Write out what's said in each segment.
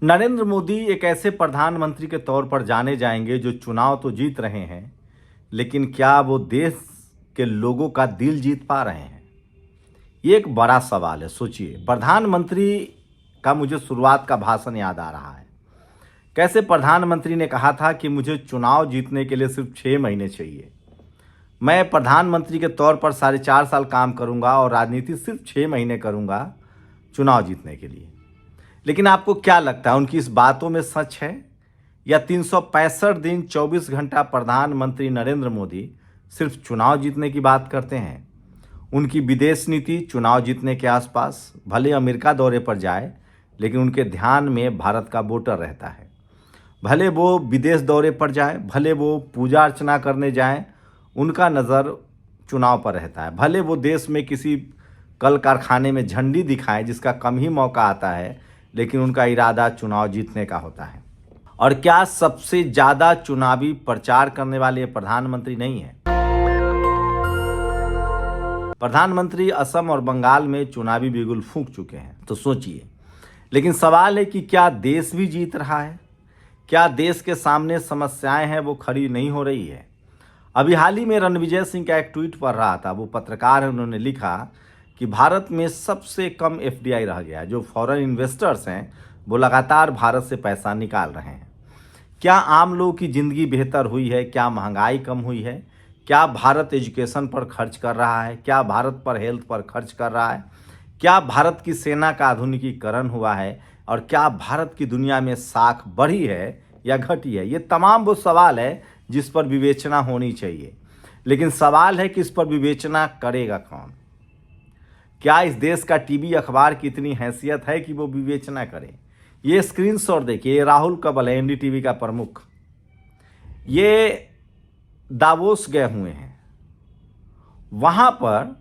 नरेंद्र मोदी एक ऐसे प्रधानमंत्री के तौर पर जाने जाएंगे जो चुनाव तो जीत रहे हैं, लेकिन क्या वो देश के लोगों का दिल जीत पा रहे हैं? ये एक बड़ा सवाल है। सोचिए, प्रधानमंत्री का मुझे शुरुआत का भाषण याद आ रहा है। कैसे प्रधानमंत्री ने कहा था कि मुझे चुनाव जीतने के लिए सिर्फ 6 महीने चाहिए। मैं प्रधानमंत्री के तौर पर 4.5 साल काम करूंगा और राजनीति सिर्फ 6 महीने करूंगा चुनाव जीतने के लिए। लेकिन आपको क्या लगता है, उनकी इस बातों में सच है या 365 दिन 24 घंटा प्रधानमंत्री नरेंद्र मोदी सिर्फ चुनाव जीतने की बात करते हैं? उनकी विदेश नीति चुनाव जीतने के आसपास, भले अमेरिका दौरे पर जाए लेकिन उनके ध्यान में भारत का वोटर रहता है। भले वो विदेश दौरे पर जाए, भले वो पूजा अर्चना करने जाएं, उनका नज़र चुनाव पर रहता है। भले वो देश में किसी कल कारखाने में झंडी दिखाएं जिसका कम ही मौका आता है, लेकिन उनका इरादा चुनाव जीतने का होता है। और क्या सबसे ज़्यादा चुनावी प्रचार करने वाले प्रधानमंत्री नहीं है? प्रधानमंत्री असम और बंगाल में चुनावी बिगुल फूंक चुके हैं, तो सोचिए। लेकिन सवाल है कि क्या देश भी जीत रहा है? क्या देश के सामने समस्याएं हैं वो खड़ी नहीं हो रही है? अभी हाल ही में रणविजय सिंह का एक ट्वीट पढ़ रहा था। वो पत्रकार है, उन्होंने लिखा कि भारत में सबसे कम एफडीआई रह गया। जो फॉरेन इन्वेस्टर्स हैं वो लगातार भारत से पैसा निकाल रहे हैं। क्या आम लोगों की ज़िंदगी बेहतर हुई है? क्या महंगाई कम हुई है? क्या भारत एजुकेशन पर खर्च कर रहा है? क्या भारत पर हेल्थ पर खर्च कर रहा है? क्या भारत की सेना का आधुनिकीकरण हुआ है? और क्या भारत की दुनिया में साख बढ़ी है या घटी है? ये तमाम वो सवाल है जिस पर विवेचना होनी चाहिए। लेकिन सवाल है कि इस पर विवेचना करेगा कौन? क्या इस देश का टीवी अखबार की इतनी हैसियत है कि वो विवेचना करे? ये स्क्रीनशॉट देखिए, ये राहुल कबल है, एनडीटीवी का प्रमुख। ये दावोस गए हुए हैं। वहाँ पर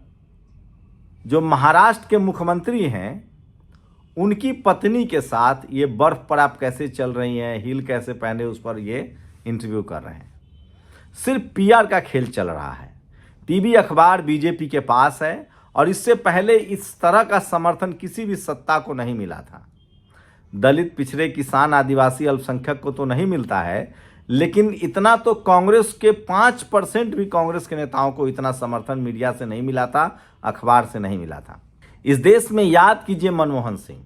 जो महाराष्ट्र के मुख्यमंत्री हैं, उनकी पत्नी के साथ ये बर्फ पर आप कैसे चल रही हैं, हील कैसे पहने, उस पर ये इंटरव्यू कर रहे हैं। सिर्फ पीआर का खेल चल रहा है। टीवी अखबार बीजेपी के पास है और इससे पहले इस तरह का समर्थन किसी भी सत्ता को नहीं मिला था। दलित, पिछड़े, किसान, आदिवासी, अल्पसंख्यक को तो नहीं मिलता है, लेकिन इतना तो कांग्रेस के 5% भी कांग्रेस के नेताओं को इतना समर्थन मीडिया से नहीं मिला था, अखबार से नहीं मिला था। इस देश में याद कीजिए, मनमोहन सिंह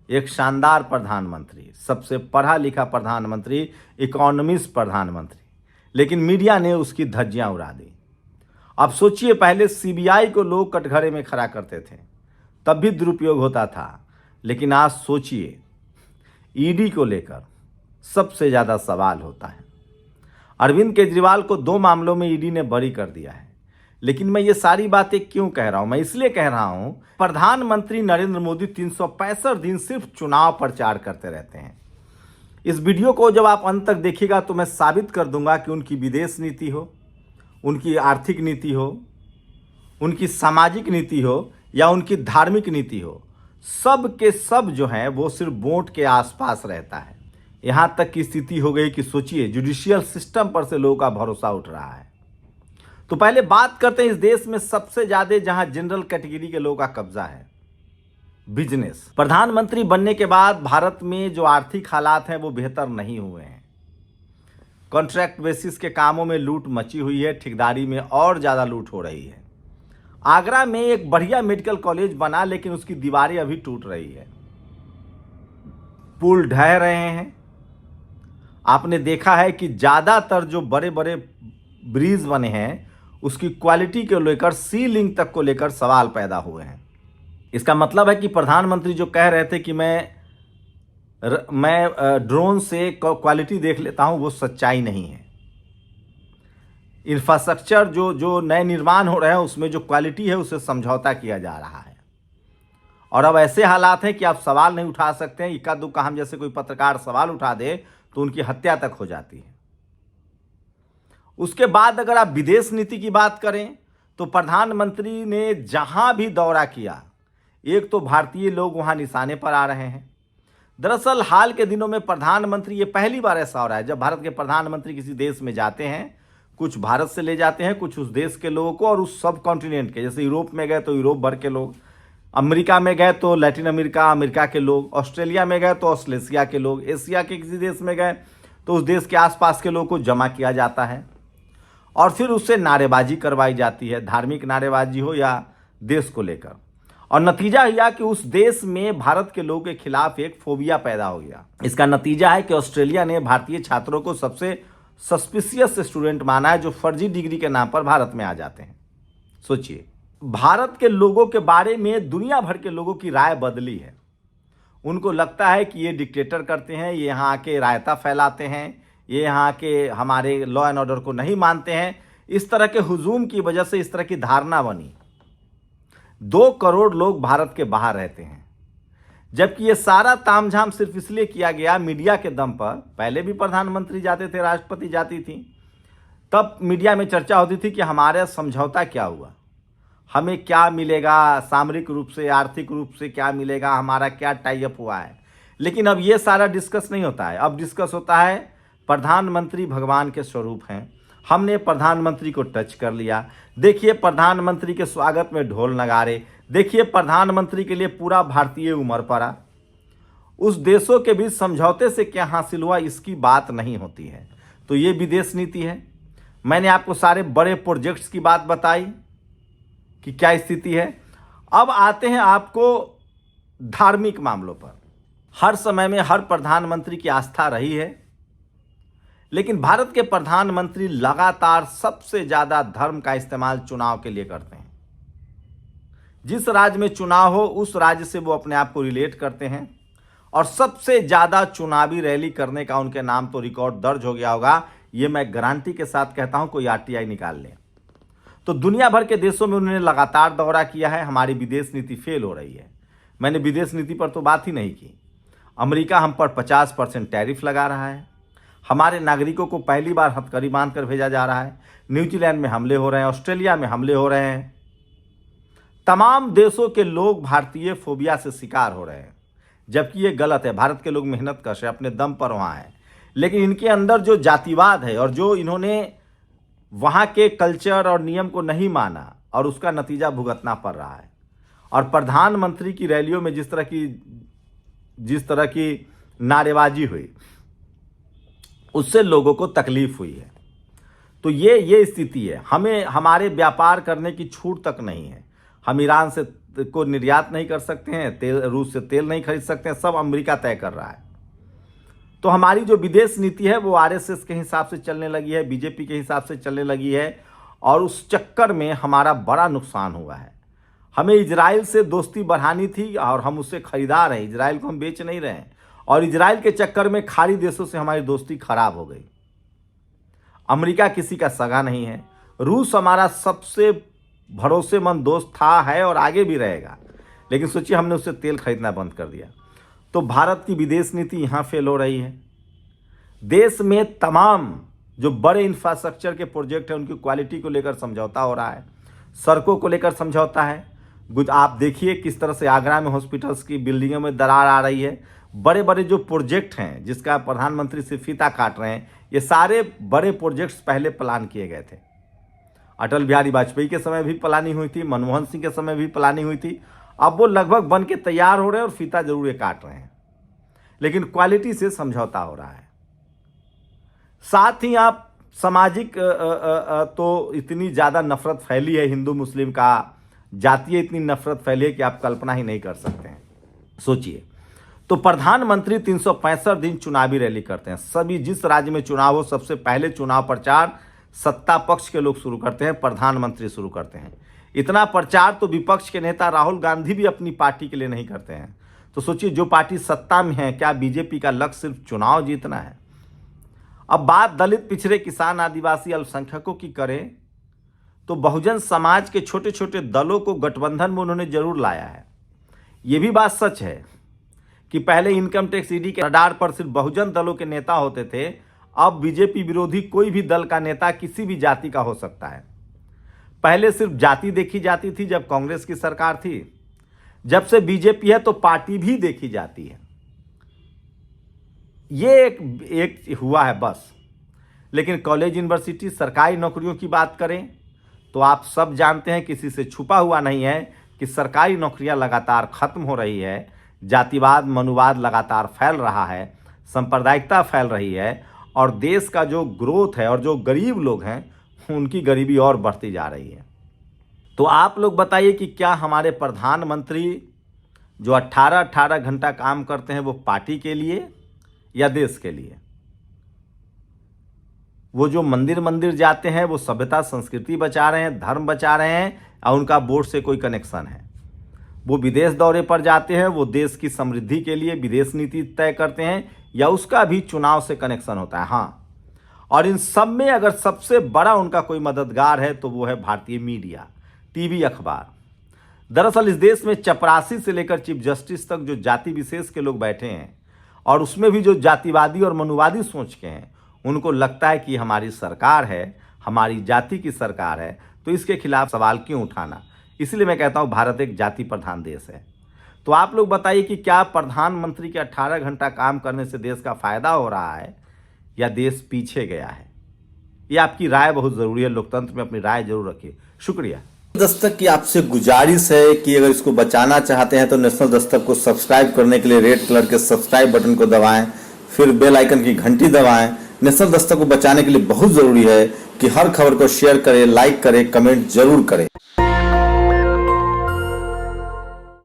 एक शानदार प्रधानमंत्री, सबसे पढ़ा लिखा प्रधानमंत्री, इकोनॉमिस्ट प्रधानमंत्री, लेकिन मीडिया ने उसकी धज्जियां उड़ा दी। अब सोचिए, पहले सीबीआई को लोग कटघरे में खड़ा करते थे, तब भी दुरुपयोग होता था। लेकिन आज सोचिए, ईडी को लेकर सबसे ज़्यादा सवाल होता है। अरविंद केजरीवाल को 2 मामलों में ईडी ने बरी कर दिया है। लेकिन मैं ये सारी बातें क्यों कह रहा हूं? मैं इसलिए कह रहा हूं, प्रधानमंत्री नरेंद्र मोदी 365 दिन सिर्फ चुनाव प्रचार करते रहते हैं। इस वीडियो को जब आप अंत तक देखिएगा तो मैं साबित कर दूंगा कि उनकी विदेश नीति हो, उनकी आर्थिक नीति हो, उनकी सामाजिक नीति हो या उनकी धार्मिक नीति हो, सब के सब जो है वो सिर्फ वोट के आसपास रहता है। यहाँ तक की स्थिति हो गई कि सोचिए, जुडिशियल सिस्टम पर से लोगों का भरोसा उठ रहा है। तो पहले बात करते हैं इस देश में सबसे ज्यादा जहां जनरल कैटेगरी के लोगों का कब्जा है, बिजनेस। प्रधानमंत्री बनने के बाद भारत में जो आर्थिक हालात हैं वो बेहतर नहीं हुए हैं। कॉन्ट्रैक्ट बेसिस के कामों में लूट मची हुई है, ठेकेदारी में और ज़्यादा लूट हो रही है। आगरा में एक बढ़िया मेडिकल कॉलेज बना, लेकिन उसकी दीवारें अभी टूट रही है, पुल ढह रहे हैं। आपने देखा है कि ज़्यादातर जो बड़े बड़े ब्रिज बने हैं उसकी क्वालिटी को लेकर, सी लिंक तक को लेकर सवाल पैदा हुए हैं। इसका मतलब है कि प्रधानमंत्री जो कह रहे थे कि मैं ड्रोन से क्वालिटी देख लेता हूं, वो सच्चाई नहीं है। इंफ्रास्ट्रक्चर जो नए निर्माण हो रहे हैं उसमें जो क्वालिटी है उससे समझौता किया जा रहा है। और अब ऐसे हालात हैं कि आप सवाल नहीं उठा सकते हैं। इक्का दुक्का हम जैसे कोई पत्रकार सवाल उठा दे तो उनकी हत्या तक हो जाती है। उसके बाद अगर आप विदेश नीति की बात करें तो प्रधानमंत्री ने जहां भी दौरा किया, एक तो भारतीय लोग वहां निशाने पर आ रहे हैं। दरअसल हाल के दिनों में प्रधानमंत्री, ये पहली बार ऐसा हो रहा है जब भारत के प्रधानमंत्री किसी देश में जाते हैं, कुछ भारत से ले जाते हैं, कुछ उस देश के लोगों को और उस सब कॉन्टिनेंट के, जैसे यूरोप में गए तो यूरोप भर के लोग, अमेरिका में गए तो लैटिन अमेरिका अमेरिका के लोग, ऑस्ट्रेलिया में गए तो ऑस्ट्रेलिया के लोग, एशिया के किसी देश में गए तो उस देश के आसपास के लोगों को जमा किया जाता है और फिर उससे नारेबाजी करवाई जाती है, धार्मिक नारेबाजी हो या देश को लेकर। और नतीजा यह कि उस देश में भारत के लोगों के खिलाफ एक फोबिया पैदा हो गया। इसका नतीजा है कि ऑस्ट्रेलिया ने भारतीय छात्रों को सबसे सस्पिशियस स्टूडेंट माना है जो फर्जी डिग्री के नाम पर भारत में आ जाते हैं। सोचिए, भारत के लोगों के बारे में दुनिया भर के लोगों की राय बदली है। उनको लगता है कि ये डिक्टेटर करते हैं, ये यहाँ आके रायता फैलाते हैं, ये यहाँ के हमारे लॉ एंड ऑर्डर को नहीं मानते हैं। इस तरह के हुजूम की वजह से इस तरह की धारणा बनी। 2 करोड़ लोग भारत के बाहर रहते हैं, जबकि ये सारा तामझाम सिर्फ इसलिए किया गया मीडिया के दम पर। पहले भी प्रधानमंत्री जाते थे, राष्ट्रपति जाती थी, तब मीडिया में चर्चा होती थी कि हमारा समझौता क्या हुआ, हमें क्या मिलेगा, सामरिक रूप से आर्थिक रूप से क्या मिलेगा, हमारा क्या टाई अप हुआ है। लेकिन अब ये सारा डिस्कस नहीं होता है। अब डिस्कस होता है प्रधानमंत्री भगवान के स्वरूप हैं, हमने प्रधानमंत्री को टच कर लिया, देखिए प्रधानमंत्री के स्वागत में ढोल नगाड़े, देखिए प्रधानमंत्री के लिए पूरा भारतीय उमड़ पड़ा। उस देशों के बीच समझौते से क्या हासिल हुआ इसकी बात नहीं होती है। तो ये विदेश नीति है। मैंने आपको सारे बड़े प्रोजेक्ट्स की बात बताई कि क्या स्थिति है। अब आते हैं आपको धार्मिक मामलों पर। हर समय में हर प्रधानमंत्री की आस्था रही है, लेकिन भारत के प्रधानमंत्री लगातार सबसे ज्यादा धर्म का इस्तेमाल चुनाव के लिए करते हैं। जिस राज्य में चुनाव हो उस राज्य से वो अपने आप को रिलेट करते हैं और सबसे ज्यादा चुनावी रैली करने का उनके नाम तो रिकॉर्ड दर्ज हो गया होगा। ये मैं गारंटी के साथ कहता हूं, कोई आरटीआई निकाल ले। तो दुनिया भर के देशों में उन्होंने लगातार दौरा किया है। हमारी विदेश नीति फेल हो रही है। मैंने विदेश नीति पर तो बात ही नहीं की। अमेरिका हम पर 50% टैरिफ लगा रहा है, हमारे नागरिकों को पहली बार हथकड़ी बांध कर भेजा जा रहा है, न्यूजीलैंड में हमले हो रहे हैं, ऑस्ट्रेलिया में हमले हो रहे हैं। तमाम देशों के लोग भारतीय फोबिया से शिकार हो रहे हैं, जबकि ये गलत है। भारत के लोग मेहनत कश है, अपने दम पर वहाँ हैं, लेकिन इनके अंदर जो जातिवाद है और जो इन्होंने वहाँ के कल्चर और नियम को नहीं माना और उसका नतीजा भुगतना पड़ रहा है। और प्रधानमंत्री की रैलियों में जिस तरह की नारेबाजी हुई उससे लोगों को तकलीफ हुई है। तो ये स्थिति है। हमें हमारे व्यापार करने की छूट तक नहीं है। हम ईरान से को निर्यात नहीं कर सकते हैं, तेल रूस से तेल नहीं खरीद सकते हैं, सब अमेरिका तय कर रहा है। तो हमारी जो विदेश नीति है वो आरएसएस के हिसाब से चलने लगी है, बीजेपी के हिसाब से चलने लगी है और उस चक्कर में हमारा बड़ा नुकसान हुआ है। हमें इजराइल से दोस्ती बढ़ानी थी और हम उससे खरीदार हैं, इजराइल को हम बेच नहीं रहे हैं और इजराइल के चक्कर में खाड़ी देशों से हमारी दोस्ती खराब हो गई। अमेरिका किसी का सगा नहीं है, रूस हमारा सबसे भरोसेमंद दोस्त था, है और आगे भी रहेगा, लेकिन सोचिए हमने उससे तेल खरीदना बंद कर दिया। तो भारत की विदेश नीति यहाँ फेल हो रही है। देश में तमाम जो बड़े इंफ्रास्ट्रक्चर के प्रोजेक्ट हैं उनकी क्वालिटी को लेकर समझौता हो रहा है, सड़कों को लेकर समझौता है। आप देखिए किस तरह से आगरा में हॉस्पिटल्स की बिल्डिंगों में दरार आ रही है। बड़े बड़े जो प्रोजेक्ट हैं जिसका प्रधानमंत्री से फीता काट रहे हैं, ये सारे बड़े प्रोजेक्ट्स पहले प्लान किए गए थे। अटल बिहारी वाजपेयी के समय भी प्लानिंग हुई थी, मनमोहन सिंह के समय भी प्लानिंग हुई थी। अब वो लगभग बन के तैयार हो रहे हैं और फीता जरूर काट रहे हैं, लेकिन क्वालिटी से समझौता हो रहा है। साथ ही आप सामाजिक तो इतनी ज़्यादा नफरत फैली है, हिंदू मुस्लिम का जातीय इतनी नफरत फैली है कि आप कल्पना ही नहीं कर सकते हैं। सोचिए, तो प्रधानमंत्री 365 दिन चुनावी रैली करते हैं। सभी जिस राज्य में चुनाव हो सबसे पहले चुनाव प्रचार सत्ता पक्ष के लोग शुरू करते हैं, प्रधानमंत्री शुरू करते हैं। इतना प्रचार तो विपक्ष के नेता राहुल गांधी भी अपनी पार्टी के लिए नहीं करते हैं। तो सोचिए, जो पार्टी सत्ता में है, क्या बीजेपी का लक्ष्य सिर्फ चुनाव जीतना है? अब बात दलित, पिछड़े, किसान, आदिवासी, अल्पसंख्यकों की करें तो बहुजन समाज के छोटे छोटे दलों को गठबंधन में उन्होंने जरूर लाया है। ये भी बात सच है कि पहले इनकम टैक्स ईडी के रडार पर सिर्फ बहुजन दलों के नेता होते थे। अब बीजेपी विरोधी कोई भी दल का नेता किसी भी जाति का हो सकता है। पहले सिर्फ जाति देखी जाती थी जब कांग्रेस की सरकार थी, जब से बीजेपी है तो पार्टी भी देखी जाती है। ये एक हुआ है बस। लेकिन कॉलेज, यूनिवर्सिटी, सरकारी नौकरियों की बात करें तो आप सब जानते हैं, किसी से छुपा हुआ नहीं है कि सरकारी नौकरियां लगातार खत्म हो रही है, जातिवाद मनुवाद लगातार फैल रहा है, सांप्रदायिकता फैल रही है और देश का जो ग्रोथ है और जो गरीब लोग हैं उनकी गरीबी और बढ़ती जा रही है। तो आप लोग बताइए कि क्या हमारे प्रधानमंत्री जो 18-18 घंटा काम करते हैं वो पार्टी के लिए या देश के लिए? वो जो मंदिर मंदिर जाते हैं वो सभ्यता संस्कृति बचा रहे हैं, धर्म बचा रहे हैं और उनका वोट से कोई कनेक्शन है? वो विदेश दौरे पर जाते हैं, वो देश की समृद्धि के लिए विदेश नीति तय करते हैं या उसका भी चुनाव से कनेक्शन होता है? हाँ, और इन सब में अगर सबसे बड़ा उनका कोई मददगार है तो वो है भारतीय मीडिया, टीवी, अखबार। दरअसल इस देश में चपरासी से लेकर चीफ जस्टिस तक जो जाति विशेष के लोग बैठे हैं और उसमें भी जो जातिवादी और मनुवादी सोच के हैं, उनको लगता है कि हमारी सरकार है, हमारी जाति की सरकार है, तो इसके खिलाफ सवाल क्यों उठाना। इसलिए मैं कहता हूं भारत एक जाति प्रधान देश है। तो आप लोग बताइए कि क्या प्रधानमंत्री के 18 घंटा काम करने से देश का फायदा हो रहा है या देश पीछे गया है? ये आपकी राय बहुत जरूरी है, लोकतंत्र में अपनी राय जरूर रखिए। शुक्रिया। दस्तक की आपसे गुजारिश है कि अगर इसको बचाना चाहते हैं तो नेशनल दस्तक को सब्सक्राइब करने के लिए रेड कलर के सब्सक्राइब बटन को दबाएं, फिर बेल आइकन की घंटी दबाएं। नेशनल दस्तक को बचाने के लिए बहुत जरूरी है कि हर खबर को शेयर करें, लाइक करें, कमेंट जरूर करें।